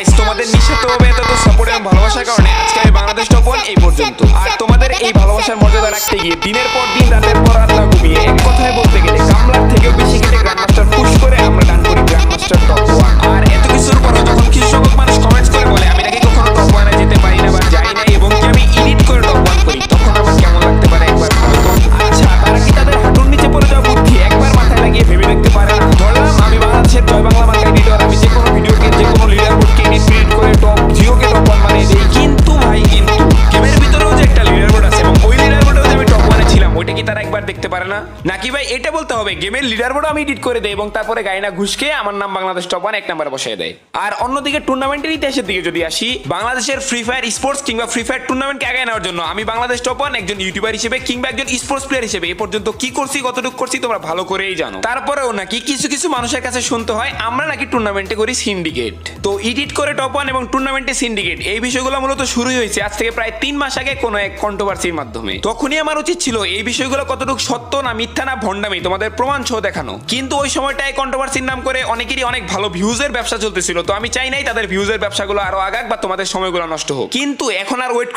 Guys, তোমাদের নিঃস্বার্থ ভাবে এত সাপোর্ট এবং ভালোবাসার কারণে আজকে আমি বাংলাদেশ টপ 1 এই পর্যন্ত। আর তোমাদের এই ভালোবাসার মর্যাদা রাখতে গিয়ে দিনের পর দিন রাতের পর রাত না ঘুমিয়ে এক কথায় বলতে গেলে কামলার থেকেও বেশি খেটে গ্র্যান্ডমাস্টার পুশ করে আমরা ডান করি গ্র্যান্ডমাস্টার টপ 1। আর এত কিছুর পরও যখন কিছু সংখ্যক মানুষ কমেন্টস করে বলে আমি নাকি কখনো টপ 1 এ যেতে পারি না বা যাই না এবং কি আমি এডিট করে টপ 1 করি, তখন আমার কেমন লাগতে পারে একবার ভাবো তো। আচ্ছা, তারা কি তাদের হাঁটুর নিচে পড়ে যাওয়া বুদ্ধি একবার মাথায় লাগিয়ে ভেবে দেখতে পারে না? ধরলাম আমি বাংলাদেশের জয় বাংলা মার্কা এডিটর, আমি যে কোনো ভিডিওকে যে কোনো লিডার বোর্ডকে এডিট করে টপ 0 কে টপ 1 বানিয়ে দেই। কিন্তু ভাই, কিন্তু গেমের ভিতরেও যে একটা লিডার বোর্ড আছে এবং ওই লিডার বোর্ডেও যে আমি টপ 1 এ ছিলাম, ওইটা কি তারা একবার দেখতে পারে না? নাকি ভাই এটা বলতে হবে গেমের লিডার বোর্ড আমি এডিট করে দেই এবং তারপরে গাইনা ঘুষকে আমার নাম বাংলাদেশ টপ 1 এক নম্বরে বসিয়ে দেয়? আর অন্যদিকে টুর্নামেন্টের ইতিহাসের দিকে যদি আসি, বাংলাদেশের ফ্রি ফায়ার স্পোর্টস কিংবা ফ্রি ফায়ার টুর্নামেন্টকে আগায় নেওয়ার জন্য আমি বাংলাদেশ টপ 1 একজন ইউটিউবার হিসেবে কিংবা একজন স্পোর্টস প্লেয়ার হিসেবে এ পর্যন্ত কি করছি, কতটুকু করছি তোমরা ভালো করেই জানো। তারপরেও নাকি কিছু কিছু মানুষের কাছে শুনতে হয় আমরা নাকি টুর্নামেন্টে করি সিন্ডিকেট। তো এডিট করে টপ 1 এবং টুর্নামেন্টে সিন্ডিকেট, এই বিষয়গুলো মূলত শুরুই হয়েছে আজ থেকে প্রায় 3 মাস আগে কোনো এক কন্ট্রোভার্সির মাধ্যমে। তখনই আমার উচিত ছিল এই বিষয়গুলো কতটুকু সত্য না মিথ্যা না ভণ্ডামি তোমাদের প্রমাণ সহ দেখানো, কিন্তু ওই সময়টায় কন্ট্রোভার্সির নাম করে অনেকেরই অনেক ভালো ভিউজের ব্যবসা চলতেছিল। তো আমি চাই নাই তাদের ভিউজের ব্যবসাগুলো আরো আগাক বা তোমাদের সময়গুলো নষ্ট হোক, কিন্তু এখন আর ওয়েট